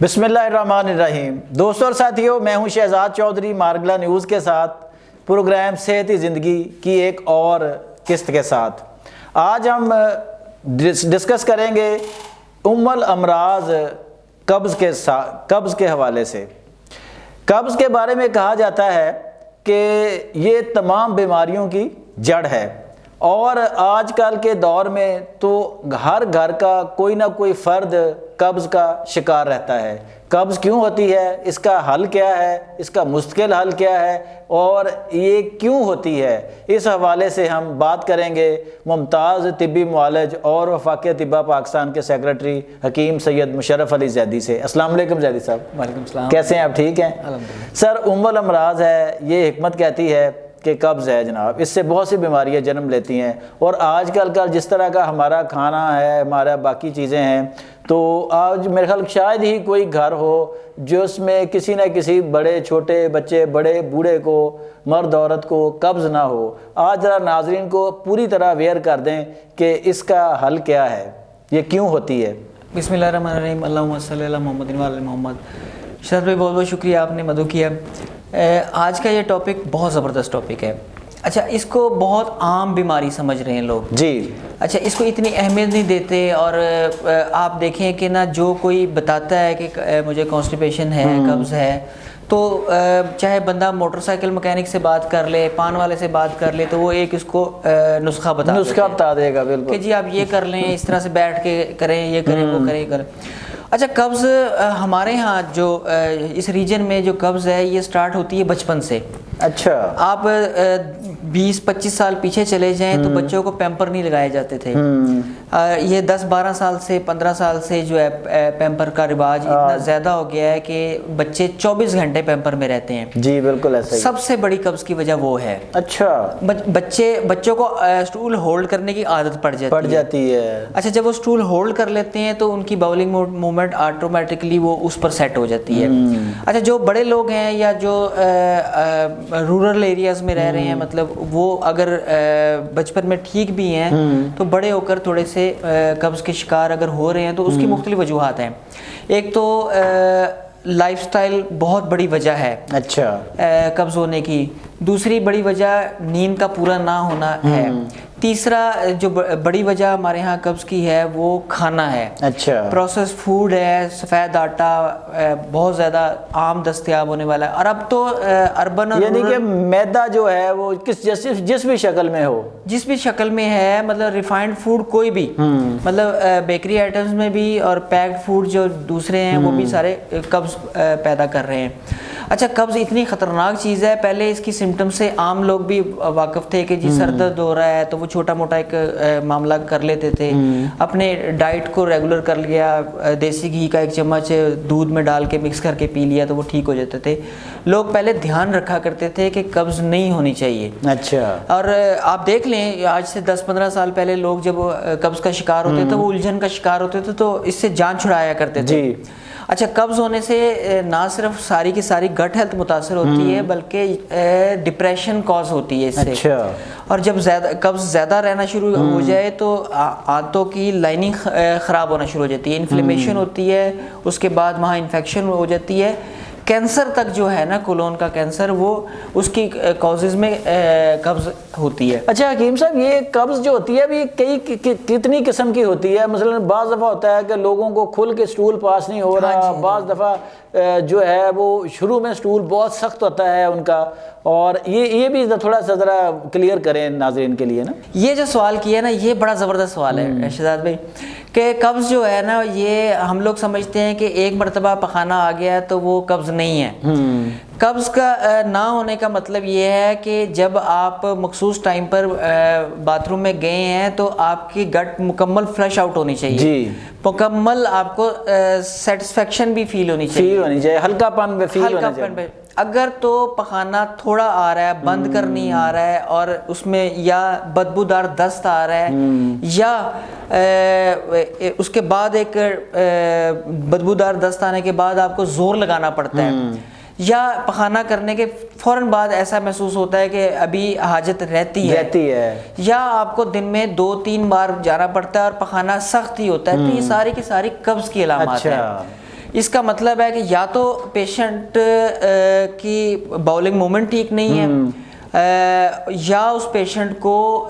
بسم اللہ الرحمن الرحیم۔ دوستوں اور ساتھیوں، میں ہوں شہزاد چودھری مارگلا نیوز کے ساتھ پروگرام صحت ہی زندگی کی ایک اور قسط کے ساتھ۔ آج ہم ڈسکس کریں گے الامراض قبض کے حوالے سے۔ قبض کے بارے میں کہا جاتا ہے کہ یہ تمام بیماریوں کی جڑ ہے، اور آج کل کے دور میں تو ہر گھر کا کوئی نہ کوئی فرد قبض کا شکار رہتا ہے۔ قبض کیوں ہوتی ہے، اس کا حل کیا ہے، اس کا مستقل حل کیا ہے، اور یہ کیوں ہوتی ہے، اس حوالے سے ہم بات کریں گے ممتاز طبی معالج اور وفاق طب پاکستان کے سیکرٹری حکیم سید مشرف علی زیدی سے۔ السلام علیکم زیدی صاحب۔ وعلیکم السلام۔ کیسے ہیں آپ؟ ٹھیک ہیں الحمدللہ۔ سر، الامراض ہے، یہ حکمت کہتی ہے کہ قبض ہے جناب، اس سے بہت سی بیماریاں جنم لیتی ہیں، اور آج کل کا جس طرح کا ہمارا کھانا ہے، ہمارا باقی چیزیں ہیں، تو آج میرے خیال شاید ہی کوئی گھر ہو جس میں کسی نہ کسی بڑے چھوٹے بچے، بڑے بوڑھے کو، مرد عورت کو قبض نہ ہو۔ آج ذرا ناظرین کو پوری طرح اویئر کر دیں کہ اس کا حل کیا ہے، یہ کیوں ہوتی ہے۔ بسم اللہ الرحمن الرحیم، اللہم صلی علی محمد و علی محمد۔ شہزاد بھائی بہت بہت شکریہ، آپ نے مدعو کیا۔ آج کا یہ ٹاپک بہت زبردست ٹاپک ہے۔ اچھا، اس کو بہت عام بیماری سمجھ رہے ہیں لوگ جی۔ اچھا، اس کو اتنی اہمیت نہیں دیتے، اور آپ دیکھیں کہ نا جو کوئی بتاتا ہے کہ مجھے کانسٹیپیشن ہے، قبض ہے، تو چاہے بندہ موٹر سائیکل مکینک سے بات کر لے، پان والے سے بات کر لے، تو وہ ایک اس کو نسخہ بتا دے گا، بالکل، کہ جی آپ یہ کر لیں، اس طرح سے بیٹھ کے کریں، یہ کریں، وہ کریں، یہ کریں۔ اچھا، قبض ہمارے ہاں جو اس ریجن میں جو قبض ہے یہ سٹارٹ ہوتی ہے بچپن سے۔ اچھا، آپ 20-25 سال پیچھے چلے جائیں تو بچوں کو پیمپر نہیں لگائے جاتے تھے۔ یہ 10-12 سال سے 15 سال سے جو ہے پیمپر کا رواج اتنا زیادہ ہو گیا ہے کہ بچے 24 گھنٹے پیمپر میں رہتے ہیں۔ جی بالکل ایسا ہی۔ سب سے بڑی قبض کی وجہ وہ ہے۔ اچھا، بچوں کو اسٹول ہولڈ کرنے کی عادت پڑ جاتی ہے۔ اچھا، جب وہ اسٹول ہولڈ کر لیتے ہیں تو ان کی باؤلنگ موومنٹ آٹومیٹکلی وہ اس پر سیٹ ہو جاتی ہے۔ اچھا، جو بڑے لوگ ہیں یا جو رورل ایریاز میں رہ رہے ہیں، مطلب وہ اگر بچپن میں ٹھیک بھی ہیں تو بڑے ہو کر تھوڑے سے قبض کے شکار اگر ہو رہے ہیں تو اس کی مختلف وجوہات ہیں۔ ایک تو لائف سٹائل بہت بڑی وجہ ہے اچھا قبض ہونے کی۔ دوسری بڑی وجہ نیند کا پورا نہ ہونا ہے۔ تیسرا جو بڑی وجہ ہمارے ہاں قبض کی ہے وہ کھانا ہے۔ اچھا، پروسیس فوڈ ہے، سفید آٹا بہت زیادہ عام دستیاب ہونے والا ہے، اور اب تو اربن، یعنی کہ میدا جو ہے وہ جس بھی شکل میں ہو، جس بھی شکل میں ہے، مطلب ریفائنڈ فوڈ کوئی بھی، مطلب بیکری آئٹمز میں بھی، اور پیکڈ فوڈ جو دوسرے ہیں وہ بھی سارے قبض پیدا کر رہے ہیں۔ اچھا، قبض اتنی خطرناک چیز ہے، پہلے اس کی سمٹم سے عام لوگ بھی واقف تھے کہ جی سر درد ہو رہا ہے تو وہ چھوٹا موٹا ایک معاملہ کر لیتے تھے، اپنے ڈائٹ کو ریگولر کر لیا، دیسی گھی کا 1 چمچ دودھ میں ڈال کے مکس کر کے پی لیا تو وہ ٹھیک ہو جاتے تھے۔ لوگ پہلے دھیان رکھا کرتے تھے کہ قبض نہیں ہونی چاہیے۔ اچھا، اور آپ دیکھ لیں آج سے 10-15 سال پہلے لوگ جب قبض کا شکار ہوتے تھے، وہ الجھن کا شکار ہوتے تھے تو اس سے جان چھڑایا کرتے تھے۔ اچھا، قبض ہونے سے نہ صرف ساری کی ساری گٹ ہیلتھ متاثر ہوتی ہے بلکہ ڈپریشن کاز ہوتی ہے اس سے۔ اور جب قبض زیادہ رہنا شروع ہو جائے تو آنتوں کی لائننگ خراب ہونا شروع ہو جاتی ہے، انفلیمیشن ہوتی ہے، اس کے بعد وہاں انفیکشن ہو جاتی ہے، کینسر تک جو ہے نا، کولون کا کینسر، وہ اس کی کازز میں قبض ہوتی ہے۔ اچھا حکیم صاحب، یہ قبض جو ہوتی ہے ابھی کتنی قسم کی ہوتی ہے؟ مثلا بعض دفعہ ہوتا ہے کہ لوگوں کو کھل کے سٹول پاس نہیں ہو رہا، بعض دفعہ جو ہے وہ شروع میں سٹول بہت سخت ہوتا ہے ان کا، اور یہ بھی تھوڑا سا ذرا کلیئر کریں ناظرین کے لیے نا۔ یہ جو سوال کیا نا، یہ بڑا زبردست سوال ہے شہزاد بھائی، کہ قبض جو ہے نا، یہ ہم لوگ سمجھتے ہیں کہ ایک مرتبہ پخانہ آ گیا تو وہ قبض نہیں ہے۔ قبض کا نہ ہونے کا مطلب یہ ہے کہ جب آپ مخصوص ٹائم پر باتھ روم میں گئے ہیں تو آپ کی گٹ مکمل فلش آؤٹ ہونی چاہیے، مکمل آپ کو سیٹسفیکشن بھی فیل ہونی چاہیے، ہلکا پن بھی فیل ہونا چاہیے۔ اگر تو پخانہ تھوڑا آ رہا ہے، بند کر نہیں آ رہا ہے، اور اس میں یا بدبودار دست آ رہا ہے، یا اس کے بعد ایک بدبودار دست آنے کے بعد آپ کو زور لگانا پڑتا ہے، یا پخانہ کرنے کے فوراً بعد ایسا محسوس ہوتا ہے کہ ابھی حاجت رہتی ہے، یا آپ کو دن میں 2-3 بار جانا پڑتا ہے اور پخانہ سخت ہی ہوتا ہے، تو یہ ساری کی ساری قبض کی علامات ہیں۔ اس کا مطلب ہے کہ یا تو پیشنٹ کی باؤلنگ موومنٹ ٹھیک نہیں ہے، یا اس پیشنٹ کو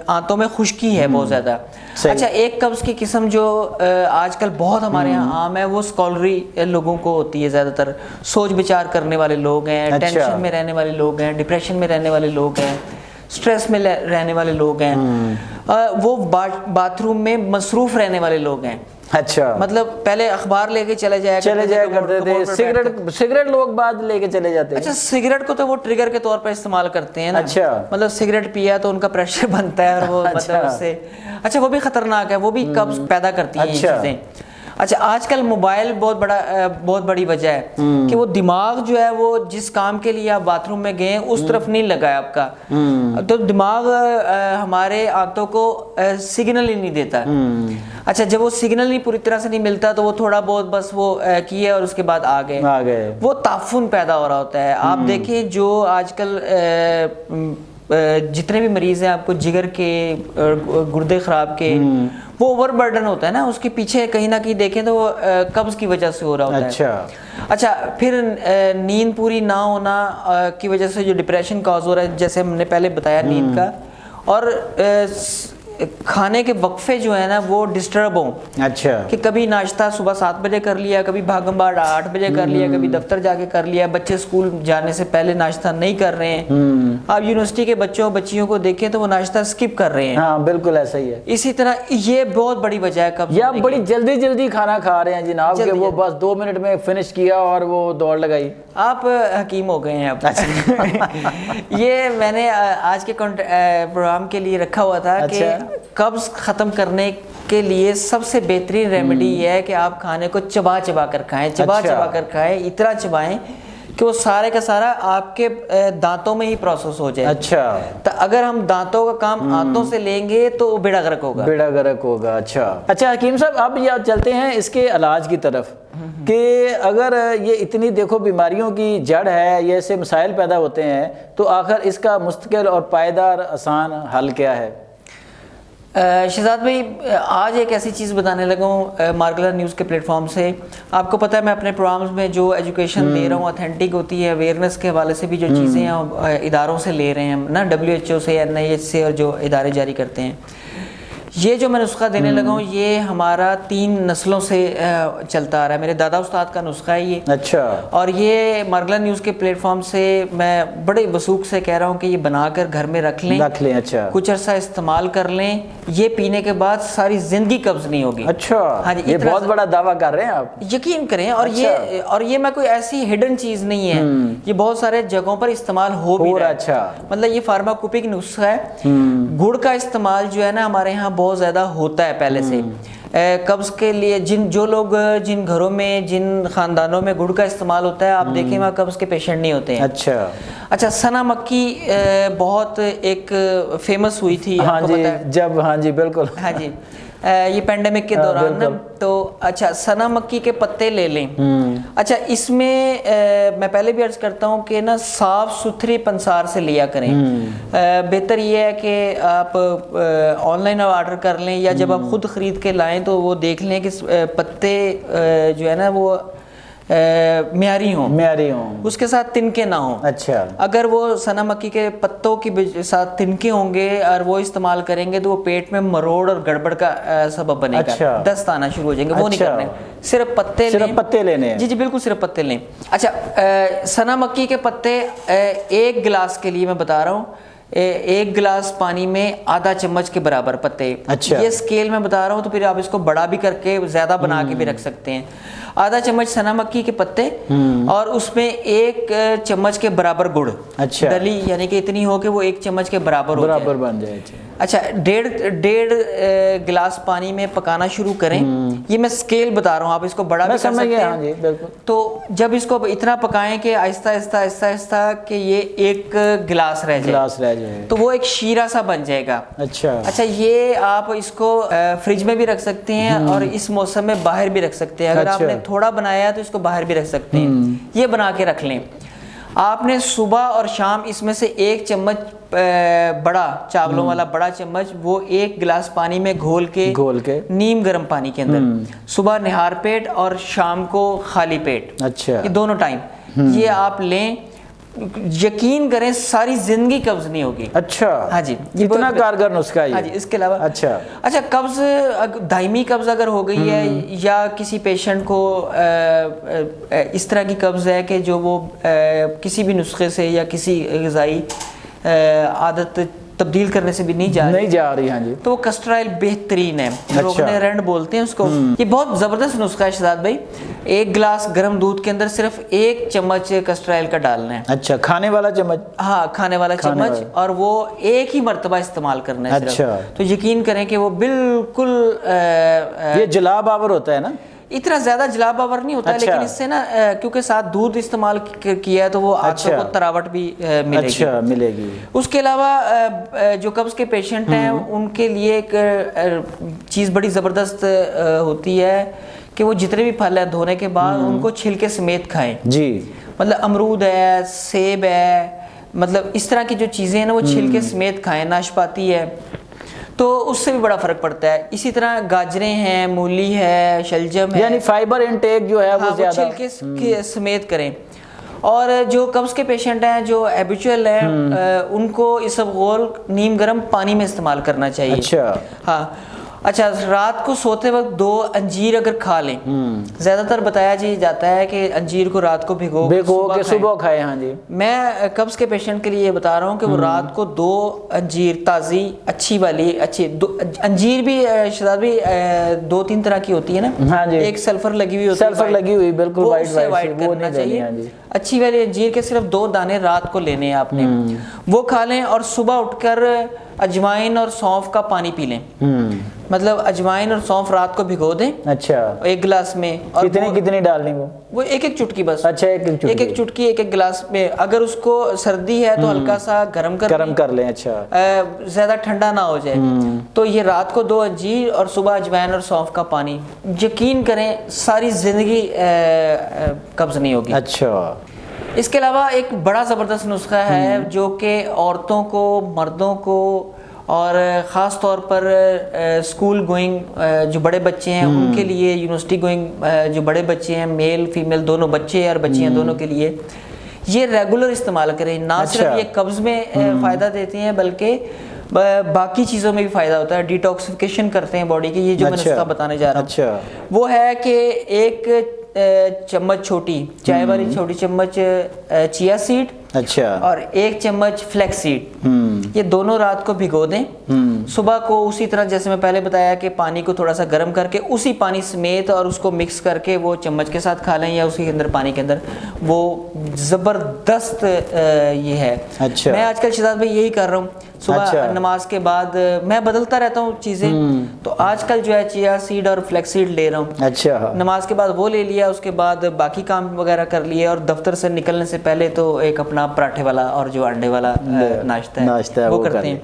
آنتوں میں خشکی ہے بہت زیادہ. اچھا ایک قبض کی قسم جو آج کل بہت ہمارے یہاں عام ہے وہ اسکالری لوگوں کو ہوتی ہے، زیادہ تر سوچ بچار کرنے والے لوگ ہیں، ٹینشن میں رہنے والے لوگ ہیں، ڈپریشن میں رہنے والے لوگ ہیں، سٹریس میں رہنے والے لوگ ہیں، وہ باتھ روم میں مصروف رہنے والے لوگ ہیں. اچھا مطلب پہلے اخبار لے کے چلے جایا کرتے تھے، سگریٹ لوگ بعد لے کے چلے جاتے ہیں. اچھا سگریٹ کو تو وہ ٹریگر کے طور پر استعمال کرتے ہیں نا. اچھا مطلب سگریٹ پیا تو ان کا پریشر بنتا ہے اور وہ مطلب اس سے اچھا وہ بھی خطرناک ہے، وہ بھی قبض پیدا کرتی ہیں یہ چیزیں. اچھا آج کل موبائل بہت بڑی وجہ ہے کہ وہ دماغ جو ہے وہ جس کام کے لیے آپ باتھ روم میں گئے اس طرف نہیں لگا ہے آپ کا، تو دماغ ہمارے آنتوں کو سگنل ہی نہیں دیتا. اچھا جب وہ سگنل نہیں پوری طرح سے نہیں ملتا تو وہ تھوڑا بہت بس وہ کیے اور اس کے بعد آ گئے، وہ تعفن پیدا ہو رہا ہوتا ہے. آپ دیکھیں جو آج کل جتنے بھی مریض ہیں آپ کو جگر کے، گردے خراب کے، وہ اوور برڈن ہوتا ہے نا، اس کے پیچھے کہیں نہ کہیں دیکھیں تو وہ قبض کی وجہ سے ہو رہا ہوتا ہے. اچھا پھر نیند پوری نہ ہونا کی وجہ سے جو ڈپریشن کاز ہو رہا ہے، جیسے ہم نے پہلے بتایا نیند کا، اور کھانے کے وقفے جو ہیں نا وہ ڈسٹرب ہوں. اچھا کہ کبھی ناشتہ صبح 7 بجے کر لیا، کبھی بھاگم باڑ 8 بجے کر لیا، کبھی دفتر جا کے کر لیا، بچے اسکول جانے سے پہلے ناشتہ نہیں کر رہے ہیں. آپ یونیورسٹی کے بچیوں کو دیکھیں تو وہ ناشتہ اسکپ کر رہے ہیں. ہاں بالکل ایسا ہی ہے. اسی طرح یہ بہت بڑی وجہ ہے قبض، یا بڑی جلدی کھانا کھا رہے ہیں جناب کہ وہ بس 2 منٹ میں فنش کیا اور وہ دوڑ لگائی. آپ حکیم ہو گئے ہیں اب. یہ میں نے آج کے پروگرام کے لیے رکھا ہوا تھا کہ قبض ختم کرنے کے لیے سب سے بہترین ریمیڈی یہ ہے کہ آپ کھانے کو چبا کر کھائیں، چبا کر کھائیں، اتنا چبائیں کہ وہ سارے کا سارا آپ کے دانتوں میں ہی پروسیس ہو جائے. اچھا تو اگر ہم دانتوں کا کام آنتوں سے لیں گے تو بیڑا غرق ہوگا. اچھا حکیم صاحب اب یہ چلتے ہیں اس کے علاج کی طرف کہ اگر یہ اتنی دیکھو بیماریوں کی جڑ ہے، یہ ایسے مسائل پیدا ہوتے ہیں، تو آخر اس کا مستقل اور پائیدار آسان حل کیا ہے؟ شہزاد بھائی آج ایک ایسی چیز بتانے لگا ہوں مارگلا نیوز کے پلیٹ فارم سے. آپ کو پتہ ہے میں اپنے پروگرامز میں جو ایجوکیشن دے رہا ہوں اتھینٹک ہوتی ہے، اویئرنیس کے حوالے سے بھی جو چیزیں ہم اداروں سے لے رہے ہیں نا، WHO سے، NIH سے، اور جو ادارے جاری کرتے ہیں. یہ جو میں نسخہ دینے لگا ہوں یہ ہمارا 3 نسلوں سے چلتا آ رہا ہے. میرے دادا استاد کا نسخہ ہے یہ. اچھا. اور یہ مارگلا نیوز کے پلیٹ فارم سے میں بڑے وثوق سے کہہ رہا ہوں کہ یہ بنا کر گھر میں رکھ لیں. اچھا. کچھ عرصہ استعمال کر لیں، یہ پینے کے بعد ساری زندگی قبض نہیں ہوگی. اچھا. ہاں جی، یہ بہت بڑا دعویٰ کر رہے ہیں آپ. یقین کریں. اور یہ میں کوئی ایسی ہڈن چیز نہیں ہے، یہ بہت سارے جگہوں پر استعمال ہو بھی رہا ہے. اچھا. مطلب یہ فارماکوپک نسخہ ہے. گڑ کا استعمال جو ہے نا ہمارے یہاں بہت زیادہ ہوتا ہے پہلے سے. قبض کے لیے جن گھروں میں، جن خاندانوں میں گڑ کا استعمال ہوتا ہے، آپ دیکھیں وہاں قبض کے پیشنٹ نہیں ہوتے ہیں. اچھا سنا مکی بہت ایک فیمس ہوئی تھی. ہاں جی جب، ہاں جی بالکل، ہاں جی یہ پینڈیمک کے دوران نا. تو اچھا سنا مکی کے پتے لے لیں. اچھا اس میں میں پہلے بھی عرض کرتا ہوں کہ نا صاف ستھری پنسار سے لیا کریں. بہتر یہ ہے کہ آپ آن لائن آرڈر کر لیں، یا جب آپ خود خرید کے لائیں تو وہ دیکھ لیں کہ پتے جو ہے نا وہ معیاری ہوں، اس کے ساتھ تنکے نہ ہوں. اچھا. اگر وہ سنا مکی کے پتوں کے ساتھ تنکے ہوں گے اور وہ استعمال کریں گے تو وہ پیٹ میں مروڑ اور گڑبڑ کا سبب بنے گا، دست آنا شروع ہو جائیں گے. وہ نہیں کرنے، صرف پتے لینے. جی بالکل صرف پتے لیں. اچھا سنا مکی کے پتے 1 گلاس کے لیے میں بتا رہا ہوں 1 گلاس پانی میں آدھا چمچ کے برابر پتے. یہ اسکیل میں بتا رہا ہوں تو پھر آپ اس کو بڑا بھی کر کے زیادہ بنا کے بھی رکھ سکتے ہیں. آدھا چمچ سنا مکی کے پتے اور اس میں 1 چمچ کے برابر گڑ. اچھا. ڈلی یعنی کہ اتنی ہو کہ وہ 1 چمچ کے برابر بن جائے. اچھا 1.5 گلاس پانی میں پکانا شروع کریں. یہ میں اسکیل بتا رہا ہوں، آپ اس کو بڑا بھی کر سکتے ہیں. تو جب اس کو اتنا پکائیں کہ آہستہ آہستہ کہ یہ 1 گلاس رہ جائے تو وہ ایک شیرہ سا بن جائے گا. اچھا یہ آپ اس کو فریج میں بھی رکھ سکتے ہیں اور اس موسم میں باہر بھی رکھ سکتے ہیں. اگر آپ نے تھوڑا بنایا ہے تو اس کو باہر بھی رکھ سکتے ہیں. یہ بنا کے رکھ لیں. آپ نے صبح اور شام اس میں سے 1 چمچ بڑا چاولوں والا بڑا چمچ وہ 1 گلاس پانی میں گھول کے نیم گرم پانی کے اندر صبح نہار پیٹ اور شام کو خالی پیٹ، اچھا یہ دونوں ٹائم یہ آپ لیں، یقین کریں ساری زندگی قبض نہیں ہوگی۔ اچھا، ہاں جی، اتنا کارگر نسخہ ہے۔ ہاں جی، اس کے علاوہ اچھا قبض دائمی قبض اگر ہو گئی ہے یا کسی پیشنٹ کو اس طرح کی قبض ہے کہ جو وہ کسی بھی نسخے سے یا کسی غذائی عادت تبدیل کرنے سے بھی نہیں جا رہی، ہاں جی، تو وہ کسٹرائل بہترین ہے، روغن رنڈ بولتے ہیں اس کو۔ یہ بہت زبردست نسخہ ہے شہزاد بھائی، 1 گلاس گرم دودھ کے اندر صرف 1 چمچ کسٹرائل کا ڈالنا ہے۔ اچھا، کھانے والا چمچ؟ ہاں، کھانے والا چمچ، اور وہ 1 ہی مرتبہ استعمال کرنا ہے صرف۔ تو یقین کریں کہ وہ بالکل یہ جلاب آور ہوتا ہے نا؟ اتنا زیادہ جلاب آور نہیں ہوتا ہے، لیکن اس سے نا کیونکہ ساتھ دودھ استعمال کیا ہے تو وہ آنتوں کو تراوٹ بھی ملے گی۔ اس کے علاوہ جو قبض کے پیشنٹ ہیں ان کے لیے ایک چیز بڑی زبردست ہوتی ہے کہ وہ جتنے بھی پھل ہیں دھونے کے بعد ان کو چھلکے سمیت کھائیں۔ جی، مطلب امرود ہے، سیب ہے، مطلب اس طرح کی جو چیزیں ہیں نا وہ چھلکے سمیت کھائیں، ناشپاتی ہے، تو اس سے بھی بڑا فرق پڑتا ہے۔ اسی طرح گاجریں ہیں، مولی ہے، شلجم ہے، یعنی فائبر انٹیک جو ہے وہ زیادہ چھلکے سمیت کریں۔ اور جو قبض کے پیشنٹ ہیں جو ہیبیچول ہیں ان کو اسبغول نیم گرم پانی میں استعمال کرنا چاہیے۔ اچھا، ہاں، اچھا، رات کو سوتے وقت 2 انجیر اگر کھا لیں، زیادہ تر بتایا جاتا ہے کہ انجیر کو رات کو بھگو کے صبح کھائیں۔ ہاں جی، میں قبض کے پیشنٹ کے لیے یہ بتا رہا ہوں کہ وہ رات کو 2 انجیر تازی اچھی انجیر بھی شہزاد بھی 2-3 طرح کی ہوتی ہے نا، ایک سلفر لگی ہوئی بالکل وائٹ کرنا چاہیے، اچھی والی انجیر کے صرف 2 دانے رات کو لینے ہیں آپ نے، وہ کھا لیں اور صبح اٹھ کر اجوائن اور سونف کا پانی پی لیں۔ مطلب اجوائن اور سونف رات کو بھگو دیں، اچھا، 1 گلاس میں، اور کتنی ڈالنی وہ 1 چٹکی بس، اچھا، 1 چٹکی 1 گلاس میں۔ اگر اس کو سردی ہے تو ہلکا سا گرم کر لیں، اچھا، زیادہ ٹھنڈا نہ ہو جائے، تو یہ رات کو 2 انجیر اور صبح اجوائن اور سونف کا پانی، یقین کریں ساری زندگی قبض نہیں ہوگی۔ اچھا، اس کے علاوہ ایک بڑا زبردست نسخہ ہے جو کہ عورتوں کو، مردوں کو، اور خاص طور پر اسکول گوئنگ جو بڑے بچے ہیں ان کے لیے، یونیورسٹی گوئنگ جو بڑے بچے ہیں، میل فیمیل دونوں، بچے اور بچیاں دونوں کے لیے یہ ریگولر استعمال کریں۔ نہ صرف یہ قبض میں فائدہ دیتے ہیں بلکہ باقی چیزوں میں بھی فائدہ ہوتا ہے، ڈیٹاکسیفیکیشن کرتے ہیں باڈی کی۔ یہ جو میں نسخہ بتانے جا رہا ہوں وہ ہے کہ 1 چمچ چھوٹی چائے والی چھوٹی چمچ چیا سیڈ، اچھا، اور 1 چمچ فلیکس سیڈ، یہ دونوں رات کو بھگو دیں، صبح کو اسی طرح جیسے میں پہلے بتایا کہ پانی کو تھوڑا سا گرم کر کے اسی پانی سمیت اور اس کو مکس کر کے وہ چمچ کے ساتھ کھا لیں یا اسی کے اندر پانی کے اندر، وہ زبردست یہ ہے۔ میں آج کل شہزاد بھائی یہی کر رہا ہوں، صبح نماز کے بعد میں بدلتا رہتا ہوں چیزیں، تو آج کل جو ہے چیا سیڈ اور فلیکس سیڈ لے رہا ہوں، اچھا، نماز کے بعد وہ لے لیا، اس کے بعد باقی کام وغیرہ کر لیے، اور دفتر سے نکلنے سے پہلے تو ایک اپنا پراٹھے والا اور جو انڈے والا ناشتہ ہے وہ کرتے ہیں۔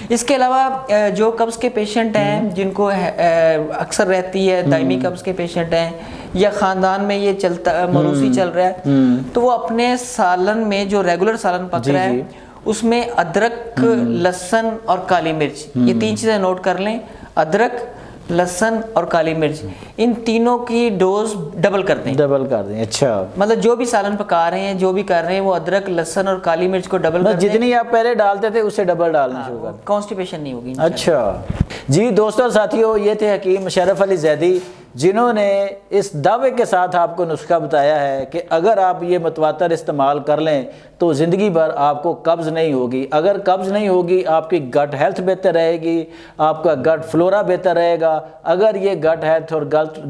اس کے علاوہ جو قبض کے پیشنٹ ہیں جن کو اکثر رہتی ہے، دائمی قبض کے پیشنٹ ہیں یا خاندان میں یہ چلتا موروثی چل رہا ہے، تو وہ اپنے سالن میں جو ریگولر سالن پک رہا ہے اس میں ادرک، لہسن اور کالی مرچ، یہ 3 چیزیں نوٹ کر لیں، ادرک، لہسن اور کالی مرچ، ان تینوں کی ڈوز ڈبل کر دیں۔ اچھا، مطلب جو بھی سالن پکا رہے ہیں، جو بھی کر رہے ہیں، وہ ادرک، لہسن اور کالی مرچ کو ڈبل کر دیں، جتنی آپ پہلے ڈالتے تھے اس سے ڈبل ڈالنا شروع کر دیں، کانسٹیپیشن نہیں ہوگی۔ اچھا جی دوستوں اور ساتھیوں، یہ تھے حکیم مشرف علی زیدی جنہوں نے اس دعوے کے ساتھ آپ کو نسخہ بتایا ہے کہ اگر آپ یہ متواتر استعمال کر لیں تو زندگی بھر آپ کو قبض نہیں ہوگی۔ اگر قبض نہیں ہوگی آپ کی گٹ ہیلتھ بہتر رہے گی، آپ کا گٹ فلورا بہتر رہے گا۔ اگر یہ گٹ ہیلتھ اور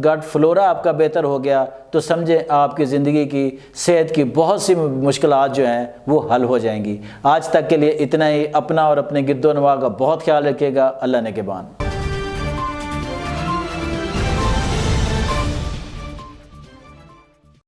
گٹ فلورا آپ کا بہتر ہو گیا تو سمجھیں آپ کی زندگی کی صحت کی بہت سی مشکلات جو ہیں وہ حل ہو جائیں گی۔ آج تک کے لیے اتنا ہی، اپنا اور اپنے گرد و نواح کا بہت خیال رکھیے گا۔ اللہ نگہبان۔